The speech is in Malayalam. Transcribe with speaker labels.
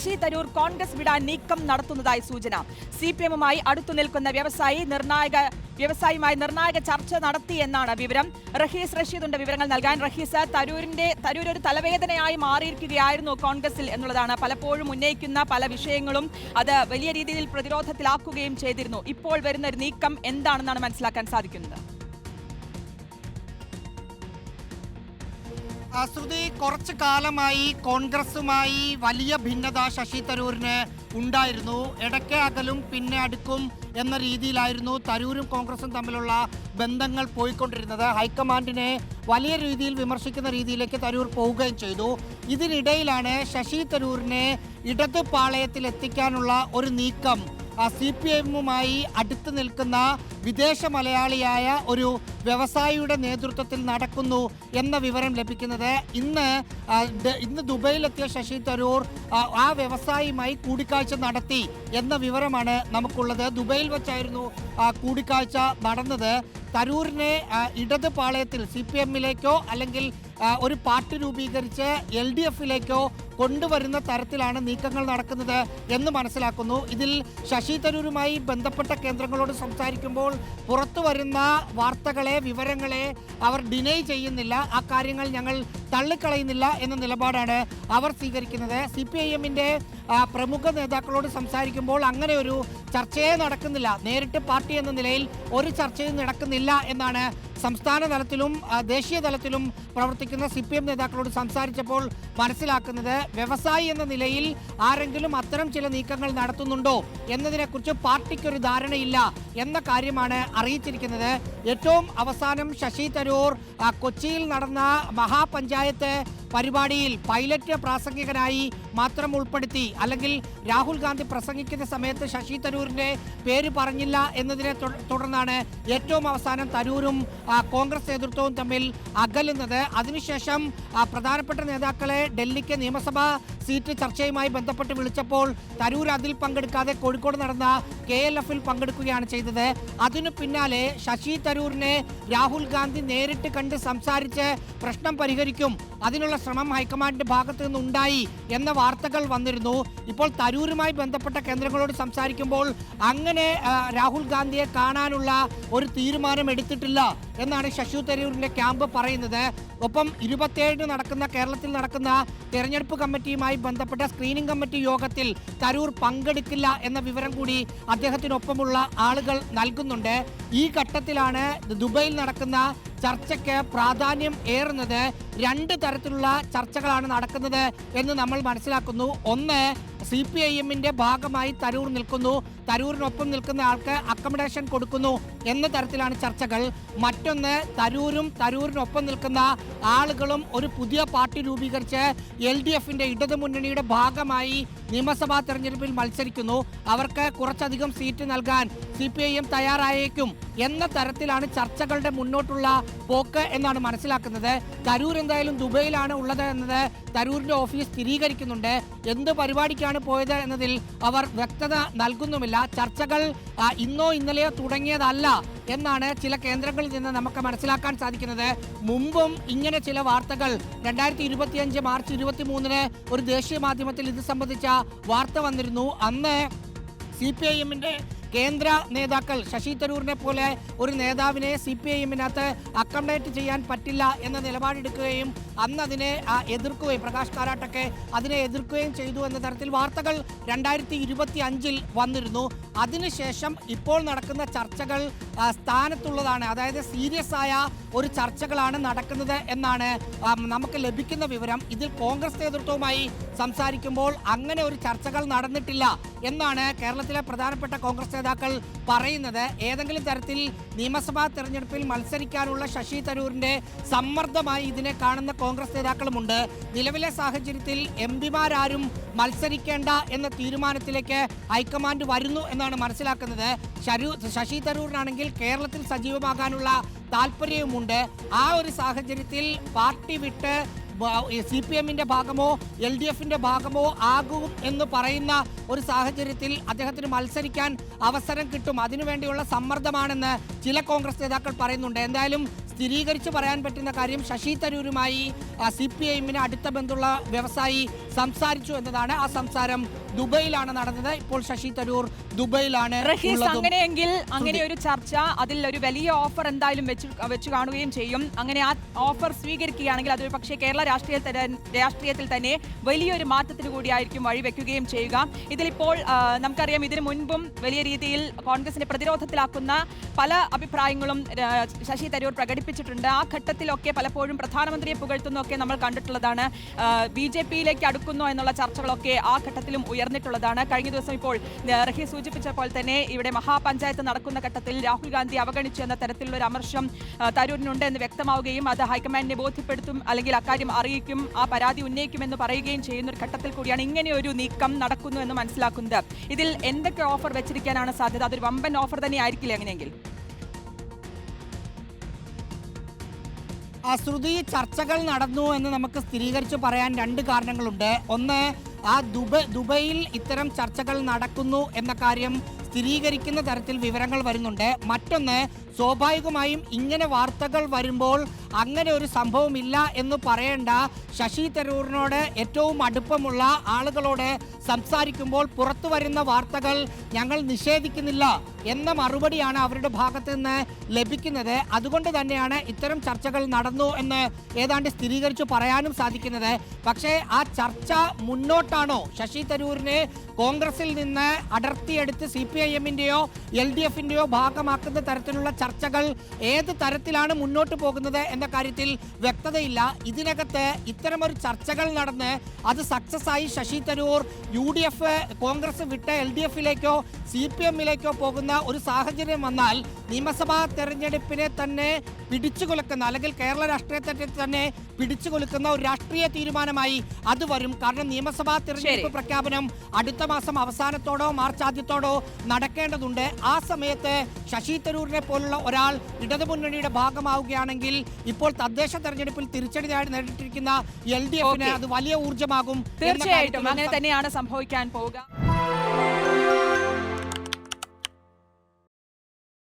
Speaker 1: ശശി തരൂർ കോൺഗ്രസ് വിടാൻ നീക്കം നടത്തുന്നതായി സൂചന. CPM-മായി അടുത്തു നിൽക്കുന്ന വ്യവസായിയുമായി നിർണായക ചർച്ച നടത്തിയെന്നാണ് വിവരം. റഷീദുണ്ട് വിവരങ്ങൾ നൽകാൻ. റഹീസ്, തരൂർ ഒരു തലവേദനയായി മാറിയിരിക്കുകയായിരുന്നു കോൺഗ്രസിൽ എന്നുള്ളതാണ് പലപ്പോഴും ഉന്നയിക്കുന്ന പല വിഷയങ്ങളും അത് വലിയ രീതിയിൽ പ്രതിരോധത്തിലാക്കുകയും ചെയ്തിരുന്നു. ഇപ്പോൾ വരുന്ന ഒരു നീക്കം എന്താണെന്നാണ് മനസ്സിലാക്കാൻ സാധിക്കുന്നത്?
Speaker 2: ശ്രുതി, കുറച്ചു കാലമായി കോൺഗ്രസുമായി വലിയ ഭിന്നത ശശി തരൂരിന് ഉണ്ടായിരുന്നു. ഇടയ്ക്ക് അകലും പിന്നെ അടുക്കും എന്ന രീതിയിലായിരുന്നു തരൂരും കോൺഗ്രസും തമ്മിലുള്ള ബന്ധങ്ങൾ പോയിക്കൊണ്ടിരുന്നത്. ഹൈക്കമാൻഡിനെ വലിയ രീതിയിൽ വിമർശിക്കുന്ന രീതിയിലേക്ക് തരൂർ പോവുകയും ചെയ്തു. ഇതിനിടയിലാണ് ശശി തരൂരിനെ ഇടതു പാളയത്തിൽ എത്തിക്കാനുള്ള ഒരു നീക്കം CPM-മായി അടുത്ത് നിൽക്കുന്ന വിദേശ മലയാളിയായ ഒരു വ്യവസായിയുടെ നേതൃത്വത്തിൽ നടക്കുന്നു എന്ന വിവരം ലഭിക്കുന്നത്. ഇന്ന് ദുബൈയിലെത്തിയ ശശി തരൂർ ആ വ്യവസായിയുമായി കൂടിക്കാഴ്ച നടത്തി എന്ന വിവരമാണ് നമുക്കുള്ളത്. ദുബൈയിൽ വെച്ചായിരുന്നു കൂടിക്കാഴ്ച നടന്നത്. തരൂരിനെ ഇടത് പാളയത്തിൽ CPM-ലേക്കോ അല്ലെങ്കിൽ ഒരു പാർട്ടി രൂപീകരിച്ച് LDF-ലേക്കോ കൊണ്ടുവരുന്ന തരത്തിലാണ് നീക്കങ്ങൾ നടക്കുന്നത് എന്ന് മനസ്സിലാക്കുന്നു. ഇതിൽ ശശി തരൂരുമായി ബന്ധപ്പെട്ട കേന്ദ്രങ്ങളോട് സംസാരിക്കുമ്പോൾ പുറത്തു വരുന്ന വാർത്തകളെ, വിവരങ്ങളെ അവർ ഡിനൈ ചെയ്യുന്നില്ല. ആ കാര്യങ്ങൾ ഞങ്ങൾ തള്ളിക്കളയുന്നില്ല എന്ന നിലപാടാണ് അവർ സ്വീകരിക്കുന്നത്. CPIM-ന്റെ പ്രമുഖ നേതാക്കളോട് സംസാരിക്കുമ്പോൾ അങ്ങനെ ഒരു ചർച്ചയെ നടക്കുന്നില്ല. നേരിട്ട് പാർട്ടി എന്ന നിലയിൽ ഒരു ചർച്ചയും നടക്കുന്നില്ല എന്നാണ് സംസ്ഥാന തലത്തിലും ദേശീയ തലത്തിലും പ്രവർത്തിക്കുന്ന CPM നേതാക്കളോട് സംസാരിച്ചപ്പോൾ മനസ്സിലാക്കുന്നത്. വ്യവസായി എന്ന നിലയിൽ ആരെങ്കിലും അത്തരം ചില നീക്കങ്ങൾ നടത്തുന്നുണ്ടോ എന്നതിനെക്കുറിച്ച് പാർട്ടിക്കൊരു ധാരണയില്ല എന്ന കാര്യമാണ് അറിയിച്ചിരിക്കുന്നത്. ഏറ്റവും അവസാനം ശശി തരൂർ കൊച്ചിയിൽ നടന്ന മഹാപഞ്ചായത്ത് പരിപാടിയിൽ പൈലറ്റ് പ്രാസംഗികനായി മാത്രം ഉൾപ്പെടുത്തി, അല്ലെങ്കിൽ രാഹുൽ ഗാന്ധി പ്രസംഗിക്കുന്ന സമയത്ത് ശശി തരൂരിൻ്റെ പേര് പറഞ്ഞില്ല എന്നതിനെ തുടർന്നാണ് ഏറ്റവും അവസാനം തരൂരും കോൺഗ്രസ് നേതൃത്വവും തമ്മിൽ അകലുന്നത്. അതിനുശേഷം പ്രധാനപ്പെട്ട നേതാക്കളെ ഡൽഹിക്ക് നിയമസഭാ സീറ്റ് ചർച്ചയുമായി ബന്ധപ്പെട്ട് വിളിച്ചപ്പോൾ തരൂർ അതിൽ പങ്കെടുക്കാതെ കോഴിക്കോട് നടന്ന KLF-ൽ പങ്കെടുക്കുകയാണ് ചെയ്തത്. അതിനു പിന്നാലെ ശശി തരൂരിനെ രാഹുൽ ഗാന്ധി നേരിട്ട് കണ്ട് സംസാരിച്ച് പ്രശ്നം പരിഹരിക്കും, അതിനുള്ള ശ്രമം ഹൈക്കമാൻഡിന്റെ ഭാഗത്തു നിന്നുണ്ടായി എന്ന വാർത്തകൾ വന്നിരുന്നു. ഇപ്പോൾ തരൂരുമായി ബന്ധപ്പെട്ട കേന്ദ്രങ്ങളോട് സംസാരിക്കുമ്പോൾ അങ്ങനെ രാഹുൽ ഗാന്ധിയെ കാണാനുള്ള ഒരു തീരുമാനം എടുത്തിട്ടില്ല എന്നാണ് ശശി തരൂരിന്റെ ക്യാമ്പ് പറയുന്നത്. ഒപ്പം 27 കേരളത്തിൽ നടക്കുന്ന തെരഞ്ഞെടുപ്പ് കമ്മിറ്റിയുമായി ബന്ധപ്പെട്ട സ്ക്രീനിംഗ് കമ്മിറ്റി യോഗത്തിൽ തരൂർ പങ്കെടുക്കില്ല എന്ന വിവരം കൂടി അദ്ദേഹത്തിനൊപ്പമുള്ള ആളുകൾ നൽകുന്നുണ്ട്. ഈ ഘട്ടത്തിലാണ് ദുബൈയിൽ നടക്കുന്ന ചർച്ചയ്ക്ക് പ്രാധാന്യം ഏറുന്നത്. 2 തരത്തിലുള്ള ചർച്ചകളാണ് നടക്കുന്നത് എന്ന് നമ്മൾ മനസ്സിലാക്കുന്നു. ഒന്ന്, CPIM-ന്റെ ഭാഗമായി തരൂർ നിൽക്കുന്നു, തരൂരിനൊപ്പം നിൽക്കുന്ന ആൾക്ക് അക്കമഡേഷൻ കൊടുക്കുന്നു എന്ന തരത്തിലാണ് ചർച്ചകൾ. മറ്റൊന്ന്, തരൂരും തരൂരിനൊപ്പം നിൽക്കുന്ന ആളുകളും ഒരു പുതിയ പാർട്ടി രൂപീകരിച്ച് LDF-ന്റെ ഇടതുമുന്നണിയുടെ ഭാഗമായി നിയമസഭാ തെരഞ്ഞെടുപ്പിൽ മത്സരിക്കുന്നു, അവർക്ക് കുറച്ചധികം സീറ്റ് നൽകാൻ CPIM തയ്യാറായേക്കും എന്ന തരത്തിലാണ് ചർച്ചകളുടെ മുന്നോട്ടുള്ള പോക്ക് എന്നാണ് മനസ്സിലാക്കുന്നത്. തരൂർ എന്തായാലും ദുബൈയിലാണ് ഉള്ളത് എന്നത് തരൂരിന്റെ ഓഫീസ് സ്ഥിരീകരിക്കുന്നുണ്ട്. എന്ത് പരിപാടിക്കാണ് പോയത് എന്നതിൽ അവർ വ്യക്തത നൽകുന്നുമില്ല. ചർച്ചകൾ ഇന്നോ ഇന്നലെയോ തുടങ്ങിയതല്ല എന്നാണ് ചില കേന്ദ്രങ്ങളിൽ നിന്ന് നമുക്ക് മനസ്സിലാക്കാൻ സാധിക്കുന്നത്. മുമ്പും ഇങ്ങനെ ചില വാർത്തകൾ 2025 മാർച്ച് 23 ഒരു ദേശീയ മാധ്യമത്തിൽ ഇത് സംബന്ധിച്ച വാർത്ത വന്നിരുന്നു. അന്ന് CPIM-ന്റെ കേന്ദ്ര നേതാക്കൾ ശശി തരൂരിനെ പോലെ ഒരു നേതാവിനെ CPIM-നകത്ത് അക്കമഡേറ്റ് ചെയ്യാൻ പറ്റില്ല എന്ന നിലപാടെടുക്കുകയും അന്ന് അതിനെ എതിർക്കുകയും പ്രകാശ് കാരാട്ടൊക്കെ അതിനെ എതിർക്കുകയും ചെയ്തു എന്ന തരത്തിൽ വാർത്തകൾ 2025 വന്നിരുന്നു. അതിനുശേഷം ഇപ്പോൾ നടക്കുന്ന ചർച്ചകൾ സ്ഥാനത്തുള്ളതാണ്, അതായത് സീരിയസ് ആയ ഒരു ചർച്ചകളാണ് നടക്കുന്നത് എന്നാണ് നമുക്ക് ലഭിക്കുന്ന വിവരം. ഇതിൽ കോൺഗ്രസ് നേതൃത്വവുമായി സംസാരിക്കുമ്പോൾ അങ്ങനെ ഒരു ചർച്ചകൾ നടന്നിട്ടില്ല എന്നാണ് കേരളത്തിലെ പ്രധാനപ്പെട്ട കോൺഗ്രസ് നേതാക്കൾ പറയുന്നത്. ഏതെങ്കിലും തരത്തിൽ നിയമസഭാ തെരഞ്ഞെടുപ്പിൽ മത്സരിക്കാനുള്ള ശശി തരൂരിന്റെ സമ്മർദ്ദമായി ഇതിനെ കാണുന്ന കോൺഗ്രസ് നേതാക്കളുമുണ്ട്. നിലവിലെ സാഹചര്യത്തിൽ MP-മാരും മത്സരിക്കേണ്ട എന്ന തീരുമാനത്തിലേക്ക് ഹൈക്കമാൻഡ് വരുന്നു എന്നാണ് മനസ്സിലാക്കുന്നത്. ശശി തരൂരിനാണെങ്കിൽ കേരളത്തിൽ സജീവമാകാനുള്ള താല്പര്യവുമുണ്ട്. ആ ഒരു സാഹചര്യത്തിൽ പാർട്ടി വിട്ട് CPM-ന്റെ ഭാഗമോ LDF-ന്റെ ഭാഗമോ ആകും എന്ന് പറയുന്ന ഒരു സാഹചര്യത്തിൽ അദ്ദേഹത്തിന് മത്സരിക്കാൻ അവസരം കിട്ടും. അതിനുവേണ്ടിയുള്ള സമ്മർദ്ദമാണെന്ന് ചില കോൺഗ്രസ് നേതാക്കൾ പറയുന്നുണ്ട്. എന്തായാലും സ്ഥിരീകരിച്ച് പറയാൻ പറ്റുന്ന കാര്യം ശശി തരൂരുമായി CPIM-ന് അടുത്ത ബന്ധമുള്ള വ്യവസായി സംസാരിച്ചു എന്നതാണ്. ആ സംസാരം ദുബൈയിലാണ് നടന്നത്. ഇപ്പോൾ ശശി തരൂർ ദുബൈയിലാണ്.
Speaker 1: അങ്ങനെയെങ്കിൽ അങ്ങനെ ഒരു ചർച്ച, അതിൽ ഒരു വലിയ ഓഫർ എന്തായാലും വെച്ച് കാണുകയും ചെയ്യും. അങ്ങനെ ആ ഓഫർ സ്വീകരിക്കുകയാണെങ്കിൽ അതൊരു പക്ഷേ കേരള രാഷ്ട്രീയത്തിൽ തന്നെ വലിയൊരു മാറ്റത്തിന് കൂടിയായിരിക്കും വഴിവെക്കുകയും ചെയ്യുക. ഇതിലിപ്പോൾ നമുക്കറിയാം, ഇതിനു മുൻപും വലിയ രീതിയിൽ കോൺഗ്രസിനെ പ്രതിരോധത്തിലാക്കുന്ന പല അഭിപ്രായങ്ങളും ശശി തരൂർ പ്രകടിപ്പിച്ചിട്ടുണ്ട്. ആ ഘട്ടത്തിലൊക്കെ പലപ്പോഴും പ്രധാനമന്ത്രിയെ പുകഴ്ത്തുന്നൊക്കെ നമ്മൾ കണ്ടിട്ടുള്ളതാണ്. BJP-യിലേക്ക് അടുക്കുന്നു എന്നുള്ള ചർച്ചകളൊക്കെ ആ ഘട്ടത്തിലും ഉയർന്നിട്ടുള്ളതാണ്. കഴിഞ്ഞ ദിവസം ഇപ്പോൾ റഹീസ് സൂചിപ്പിച്ച പോലെ തന്നെ ഇവിടെ മഹാപഞ്ചായത്ത് നടക്കുന്ന ഘട്ടത്തിൽ രാഹുൽ ഗാന്ധി അവഗണിച്ചു എന്ന തരത്തിലുള്ള ഒരു അമർഷം തരൂരിനുണ്ട് എന്ന് വ്യക്തമാവുകയും അത് ഹൈക്കമാൻഡിനെ ബോധ്യപ്പെടുത്തും, അല്ലെങ്കിൽ അക്കാര്യം അറിയിക്കും, ആ പരാതി ഉന്നയിക്കുമെന്ന് പറയുകയും ചെയ്യുന്ന ഒരു ഘട്ടത്തിൽ കൂടിയാണ് ഇങ്ങനെ ഒരു നീക്കം നടക്കുന്നു എന്ന് മനസ്സിലാക്കുന്നത്. ഇതിൽ എന്തൊക്കെ ഓഫർ വെച്ചിരിക്കാനാണ് സാധ്യത? അതൊരു വമ്പൻ ഓഫർ തന്നെ ആയിരിക്കില്ല അങ്ങനെയെങ്കിൽ?
Speaker 2: ശ്രുതി, ചർച്ചകൾ നടന്നു എന്ന് നമുക്ക് സ്ഥിരീകരിച്ച് പറയാൻ രണ്ട് കാരണങ്ങളുണ്ട്. ഒന്ന്, ദുബൈയിൽ ഇത്തരം ചർച്ചകൾ നടക്കുന്നു എന്ന കാര്യം സ്ഥിരീകരിക്കുന്ന തരത്തിൽ വിവരങ്ങൾ വരുന്നുണ്ട്. മറ്റൊന്ന്, സ്വാഭാവികമായും ഇങ്ങനെ വാർത്തകൾ വരുമ്പോൾ അങ്ങനെ ഒരു സംഭവമില്ല എന്ന് പറയേണ്ട ശശി തരൂരിനോട് ഏറ്റവും അടുപ്പമുള്ള ആളുകളോട് സംസാരിക്കുമ്പോൾ പുറത്തു വരുന്ന വാർത്തകൾ ഞങ്ങൾ നിഷേധിക്കുന്നില്ല എന്ന മറുപടിയാണ് അവരുടെ ഭാഗത്ത് നിന്ന് ലഭിക്കുന്നത്. അതുകൊണ്ട് തന്നെയാണ് ഇത്തരം ചർച്ചകൾ നടന്നു എന്ന് ഏതാണ്ട് സ്ഥിരീകരിച്ച് പറയാനും സാധിക്കുന്നത്. പക്ഷേ ആ ചർച്ച മുന്നോട്ടാണോ ശശി തരൂരിനെ കോൺഗ്രസിൽ നിന്ന് അടർത്തിയെടുത്ത് CPIM-ന്റെയോ LDF-ന്റെയോ ഭാഗമാക്കുന്ന തരത്തിലുള്ള ചർച്ചകൾ ഏത് തരത്തിലാണ് മുന്നോട്ട് പോകുന്നത് എന്ന കാര്യത്തിൽ വ്യക്തതയില്ല. ഇതിനകത്ത് ഇത്തരമൊരു ചർച്ചകൾ നടന്ന് അത് സക്സസ് ആയി ശശി തരൂർ UDF കോൺഗ്രസ് വിട്ട് LDF-ലേക്കോ CPM-ലേക്കോ പോകുന്ന ഒരു സാഹചര്യം വന്നാൽ നിയമസഭാ തെരഞ്ഞെടുപ്പിനെ തന്നെ പിടിച്ചുകൊലുക്കുന്ന, അല്ലെങ്കിൽ കേരള രാഷ്ട്രീയത്തെ തന്നെ പിടിച്ചുകൊലുക്കുന്ന ഒരു രാഷ്ട്രീയ തീരുമാനമായി അത് വരും. കാരണം നിയമസഭാ തെരഞ്ഞെടുപ്പ് പ്രഖ്യാപനം അടുത്ത മാസം അവസാനത്തോടോ മാർച്ച് ആദ്യത്തോടോ നടക്കേണ്ടതുണ്ട്. ആ സമയത്ത് ശശി തരൂരിനെ പോലുള്ള ഒരാൾ ഇടതുമുന്നണിയുടെ ഭാഗമാവുകയാണെങ്കിൽ ഇപ്പോൾ തദ്ദേശ തെരഞ്ഞെടുപ്പിൽ തിരിച്ചടി നേരിട്ടിരിക്കുന്ന LDF-ന് അത് വലിയ ഊർജ്ജമാകും.
Speaker 1: തീർച്ചയായിട്ടും അങ്ങനെ തന്നെയാണ് സംഭവിക്കാൻ പോവുക.